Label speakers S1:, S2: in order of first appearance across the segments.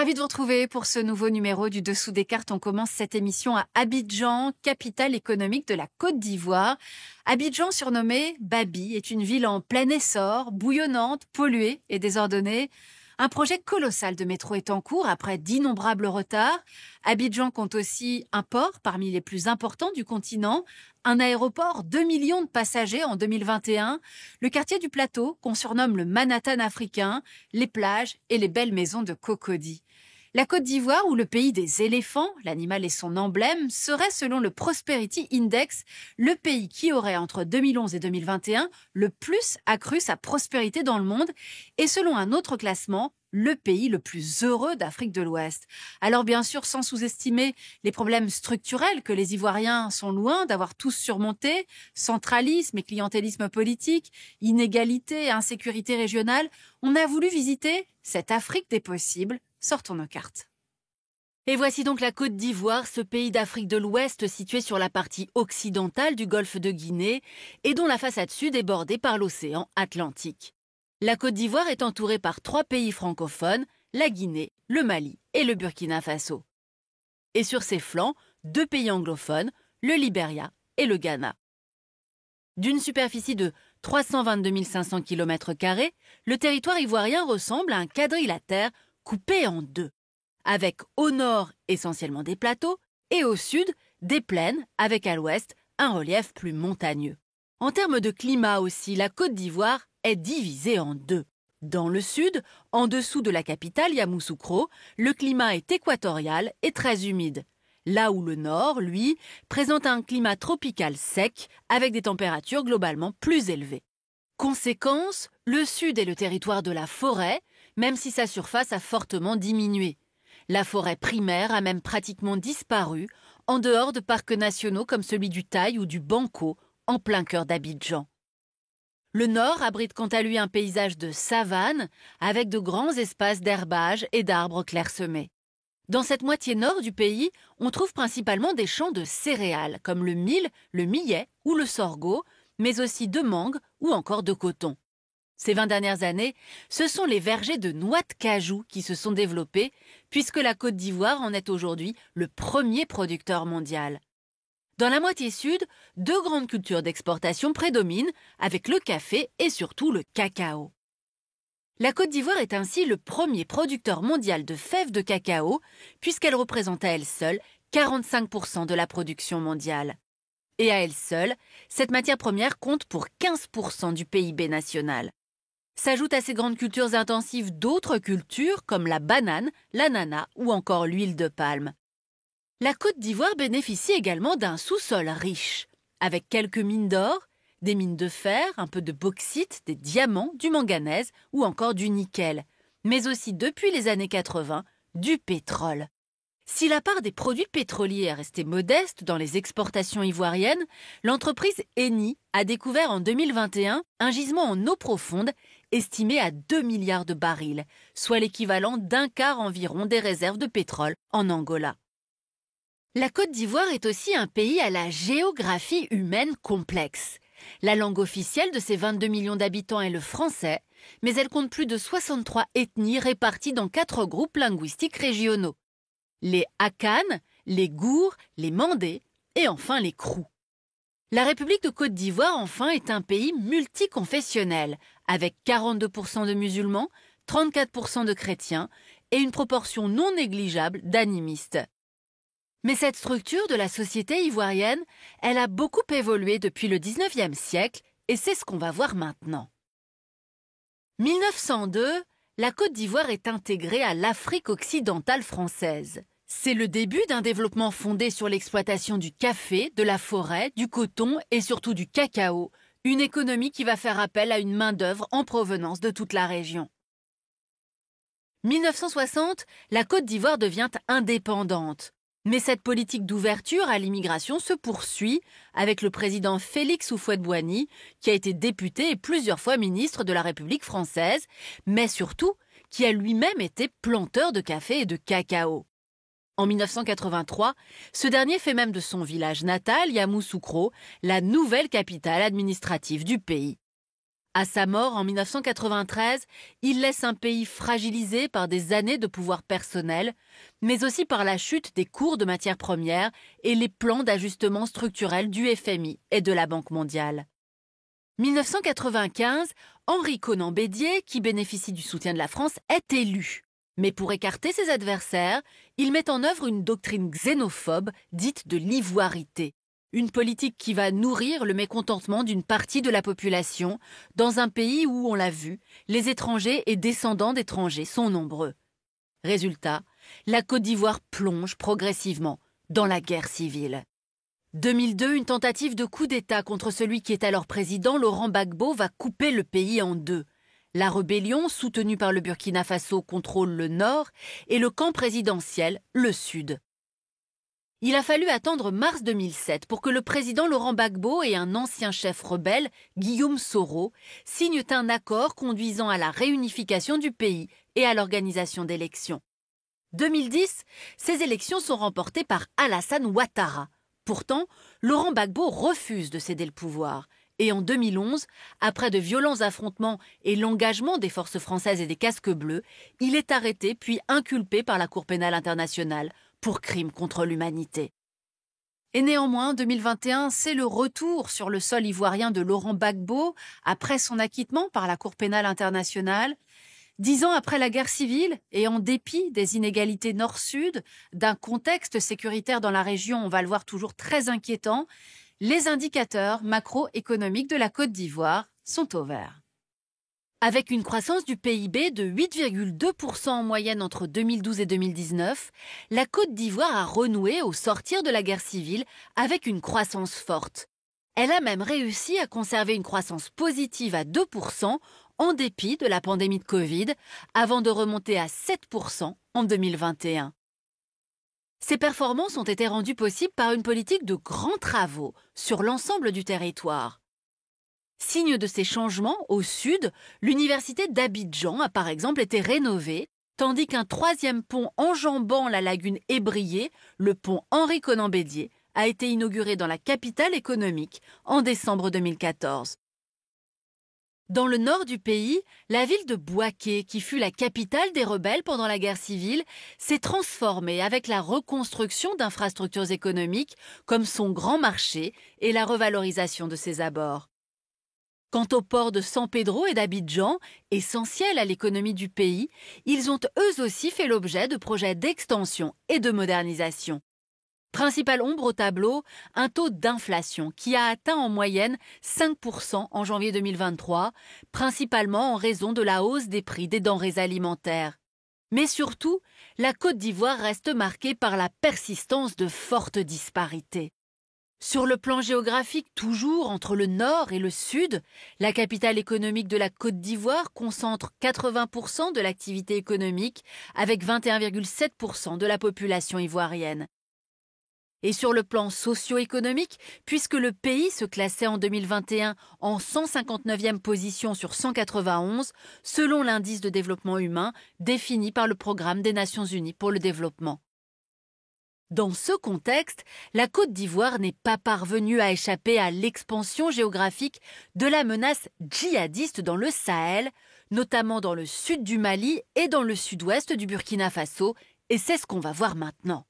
S1: Ravi de vous retrouver pour ce nouveau numéro du Dessous des cartes. On commence cette émission à Abidjan, capitale économique de la Côte d'Ivoire. Abidjan, surnommée Babi, est une ville en plein essor, bouillonnante, polluée et désordonnée. Un projet colossal de métro est en cours après d'innombrables retards. Abidjan compte aussi un port parmi les plus importants du continent, un aéroport, 2 millions de passagers en 2021, le quartier du Plateau qu'on surnomme le Manhattan africain, les plages et les belles maisons de Cocody. La Côte d'Ivoire, ou le pays des éléphants, l'animal est son emblème, serait selon le Prosperity Index le pays qui aurait entre 2011 et 2021 le plus accru sa prospérité dans le monde et selon un autre classement, le pays le plus heureux d'Afrique de l'Ouest. Alors bien sûr, sans sous-estimer les problèmes structurels que les Ivoiriens sont loin d'avoir tous surmontés, centralisme et clientélisme politique, inégalité et insécurité régionale, on a voulu visiter cette Afrique des possibles. Sortons nos cartes. Et voici donc la Côte d'Ivoire, ce pays d'Afrique de l'Ouest situé sur la partie occidentale du golfe de Guinée et dont la façade sud est bordée par l'océan Atlantique. La Côte d'Ivoire est entourée par 3 pays francophones, la Guinée, le Mali et le Burkina Faso. Et sur ses flancs, 2 pays anglophones, le Libéria et le Ghana. D'une superficie de 322 500 km², le territoire ivoirien ressemble à un quadrilatère coupé en 2, avec au nord essentiellement des plateaux et au sud des plaines avec à l'ouest un relief plus montagneux. En termes de climat aussi, la Côte d'Ivoire est divisée en 2. Dans le sud, en dessous de la capitale Yamoussoukro, le climat est équatorial et très humide, là où le nord, lui, présente un climat tropical sec avec des températures globalement plus élevées. Conséquence, le sud est le territoire de la forêt, même si sa surface a fortement diminué. La forêt primaire a même pratiquement disparu, en dehors de parcs nationaux comme celui du Taï ou du Banco, en plein cœur d'Abidjan. Le nord abrite quant à lui un paysage de savane, avec de grands espaces d'herbage et d'arbres clairsemés. Dans cette moitié nord du pays, on trouve principalement des champs de céréales, comme le mil, le millet ou le sorgho, mais aussi de mangue ou encore de coton. Ces 20 dernières années, ce sont les vergers de noix de cajou qui se sont développés, puisque la Côte d'Ivoire en est aujourd'hui le premier producteur mondial. Dans la moitié sud, 2 grandes cultures d'exportation prédominent, avec le café et surtout le cacao. La Côte d'Ivoire est ainsi le premier producteur mondial de fèves de cacao, puisqu'elle représente à elle seule 45% de la production mondiale. Et à elle seule, cette matière première compte pour 15% du PIB national. S'ajoutent à ces grandes cultures intensives d'autres cultures comme la banane, l'ananas ou encore l'huile de palme. La Côte d'Ivoire bénéficie également d'un sous-sol riche, avec quelques mines d'or, des mines de fer, un peu de bauxite, des diamants, du manganèse ou encore du nickel, mais aussi depuis les années 80, du pétrole. Si la part des produits pétroliers est restée modeste dans les exportations ivoiriennes, l'entreprise Eni a découvert en 2021 un gisement en eau profonde estimé à 2 milliards de barils, soit l'équivalent d'un quart environ des réserves de pétrole en Angola. La Côte d'Ivoire est aussi un pays à la géographie humaine complexe. La langue officielle de ses 22 millions d'habitants est le français, mais elle compte plus de 63 ethnies réparties dans 4 groupes linguistiques régionaux. Les Akanes, les Gours, les Mandés et enfin les Krous. La République de Côte d'Ivoire, enfin, est un pays multiconfessionnel, avec 42% de musulmans, 34% de chrétiens et une proportion non négligeable d'animistes. Mais cette structure de la société ivoirienne, elle a beaucoup évolué depuis le 19e siècle et c'est ce qu'on va voir maintenant. 1902, la Côte d'Ivoire est intégrée à l'Afrique occidentale française. C'est le début d'un développement fondé sur l'exploitation du café, de la forêt, du coton et surtout du cacao, une économie qui va faire appel à une main-d'œuvre en provenance de toute la région. 1960, la Côte d'Ivoire devient indépendante. Mais cette politique d'ouverture à l'immigration se poursuit avec le président Félix Houphouët-Boigny, qui a été député et plusieurs fois ministre de la République française, mais surtout qui a lui-même été planteur de café et de cacao. En 1983, ce dernier fait même de son village natal, Yamoussoukro, la nouvelle capitale administrative du pays. À sa mort en 1993, il laisse un pays fragilisé par des années de pouvoir personnel, mais aussi par la chute des cours de matières premières et les plans d'ajustement structurel du FMI et de la Banque mondiale. 1995, Henri Konan Bédier, qui bénéficie du soutien de la France, est élu. Mais pour écarter ses adversaires, il met en œuvre une doctrine xénophobe dite de l'ivoirité. Une politique qui va nourrir le mécontentement d'une partie de la population dans un pays où, on l'a vu, les étrangers et descendants d'étrangers sont nombreux. Résultat, la Côte d'Ivoire plonge progressivement dans la guerre civile. 2002, une tentative de coup d'État contre celui qui est alors président, Laurent Gbagbo, va couper le pays en deux. La rébellion, soutenue par le Burkina Faso, contrôle le nord et le camp présidentiel, le sud. Il a fallu attendre mars 2007 pour que le président Laurent Gbagbo et un ancien chef rebelle, Guillaume Soro, signent un accord conduisant à la réunification du pays et à l'organisation d'élections. 2010, ces élections sont remportées par Alassane Ouattara. Pourtant, Laurent Gbagbo refuse de céder le pouvoir. Et en 2011, après de violents affrontements et l'engagement des forces françaises et des casques bleus, il est arrêté puis inculpé par la Cour pénale internationale pour crimes contre l'humanité. Et néanmoins, 2021, c'est le retour sur le sol ivoirien de Laurent Gbagbo après son acquittement par la Cour pénale internationale. 10 ans après la guerre civile et en dépit des inégalités nord-sud, d'un contexte sécuritaire dans la région, on va le voir toujours très inquiétant, les indicateurs macroéconomiques de la Côte d'Ivoire sont au vert. Avec une croissance du PIB de 8,2% en moyenne entre 2012 et 2019, la Côte d'Ivoire a renoué au sortir de la guerre civile avec une croissance forte. Elle a même réussi à conserver une croissance positive à 2% en dépit de la pandémie de Covid, avant de remonter à 7% en 2021. Ces performances ont été rendues possibles par une politique de grands travaux sur l'ensemble du territoire. Signe de ces changements, au sud, l'université d'Abidjan a par exemple été rénovée, tandis qu'un troisième pont enjambant la lagune ébriée, le pont Henri Konan Bédier, a été inauguré dans la capitale économique en décembre 2014. Dans le nord du pays, la ville de Bouaké, qui fut la capitale des rebelles pendant la guerre civile, s'est transformée avec la reconstruction d'infrastructures économiques comme son grand marché et la revalorisation de ses abords. Quant aux ports de San Pedro et d'Abidjan, essentiels à l'économie du pays, ils ont eux aussi fait l'objet de projets d'extension et de modernisation. Principale ombre au tableau, un taux d'inflation qui a atteint en moyenne 5% en janvier 2023, principalement en raison de la hausse des prix des denrées alimentaires. Mais surtout, la Côte d'Ivoire reste marquée par la persistance de fortes disparités. Sur le plan géographique, toujours entre le nord et le sud, la capitale économique de la Côte d'Ivoire concentre 80% de l'activité économique avec 21,7% de la population ivoirienne. Et sur le plan socio-économique, puisque le pays se classait en 2021 en 159e position sur 191, selon l'indice de développement humain défini par le Programme des Nations Unies pour le développement. Dans ce contexte, la Côte d'Ivoire n'est pas parvenue à échapper à l'expansion géographique de la menace djihadiste dans le Sahel, notamment dans le sud du Mali et dans le sud-ouest du Burkina Faso, et c'est ce qu'on va voir maintenant.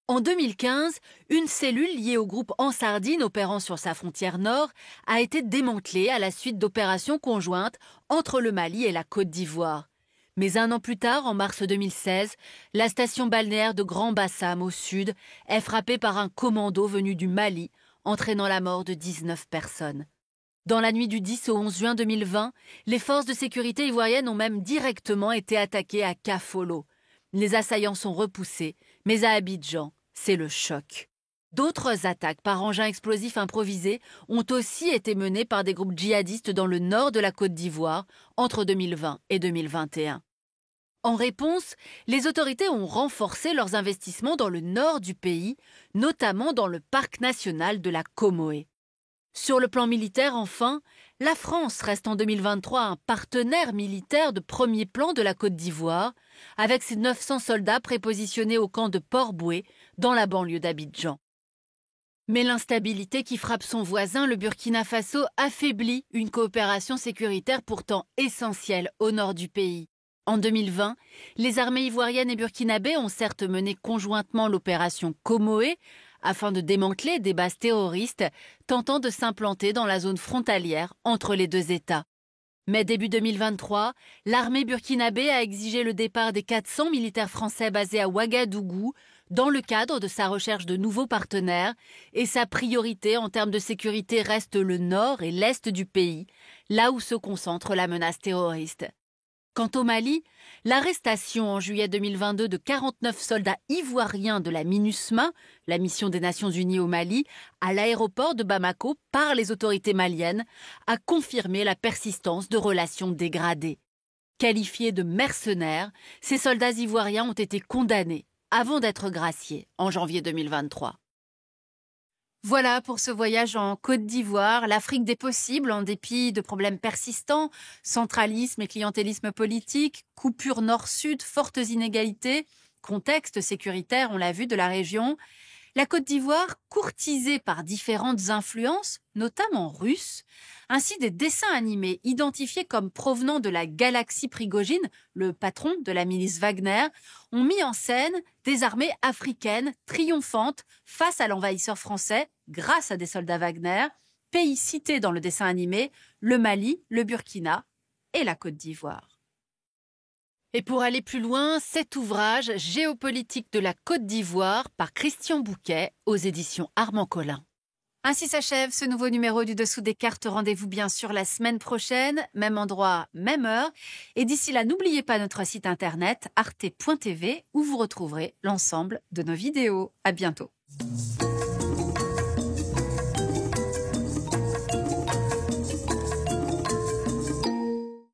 S1: En 2015, une cellule liée au groupe Ansardine opérant sur sa frontière nord a été démantelée à la suite d'opérations conjointes entre le Mali et la Côte d'Ivoire. Mais un an plus tard, en mars 2016, la station balnéaire de Grand Bassam au sud est frappée par un commando venu du Mali, entraînant la mort de 19 personnes. Dans la nuit du 10 au 11 juin 2020, les forces de sécurité ivoiriennes ont même directement été attaquées à Kafolo. Les assaillants sont repoussés, mais à Abidjan, c'est le choc. D'autres attaques par engins explosifs improvisés ont aussi été menées par des groupes djihadistes dans le nord de la Côte d'Ivoire entre 2020 et 2021. En réponse, les autorités ont renforcé leurs investissements dans le nord du pays, notamment dans le parc national de la Comoé. Sur le plan militaire, enfin, la France reste en 2023 un partenaire militaire de premier plan de la Côte d'Ivoire, avec ses 900 soldats prépositionnés au camp de Port-Boué, dans la banlieue d'Abidjan. Mais l'instabilité qui frappe son voisin, le Burkina Faso, affaiblit une coopération sécuritaire pourtant essentielle au nord du pays. En 2020, les armées ivoiriennes et burkinabées ont certes mené conjointement l'opération Comoé afin de démanteler des bases terroristes tentant de s'implanter dans la zone frontalière entre les deux États. Mais début 2023, l'armée burkinabé a exigé le départ des 400 militaires français basés à Ouagadougou dans le cadre de sa recherche de nouveaux partenaires, et sa priorité en termes de sécurité reste le nord et l'est du pays, là où se concentre la menace terroriste. Quant au Mali, l'arrestation en juillet 2022 de 49 soldats ivoiriens de la MINUSMA, la mission des Nations Unies au Mali, à l'aéroport de Bamako par les autorités maliennes, a confirmé la persistance de relations dégradées. Qualifiés de mercenaires, ces soldats ivoiriens ont été condamnés avant d'être graciés en janvier 2023. Voilà pour ce voyage en Côte d'Ivoire, l'Afrique des possibles en dépit de problèmes persistants, centralisme et clientélisme politique, coupure nord-sud, fortes inégalités, contexte sécuritaire, on l'a vu, de la région. La Côte d'Ivoire, courtisée par différentes influences, notamment russes, ainsi des dessins animés identifiés comme provenant de la galaxie Prigogine, le patron de la milice Wagner, ont mis en scène des armées africaines triomphantes face à l'envahisseur français grâce à des soldats Wagner, pays cités dans le dessin animé, le Mali, le Burkina et la Côte d'Ivoire. Et pour aller plus loin, cet ouvrage Géopolitique de la Côte d'Ivoire par Christian Bouquet aux éditions Armand Collin. Ainsi s'achève ce nouveau numéro du Dessous des cartes. Rendez-vous bien sûr la semaine prochaine, même endroit, même heure. Et d'ici là, n'oubliez pas notre site internet arte.tv où vous retrouverez l'ensemble de nos vidéos. À bientôt.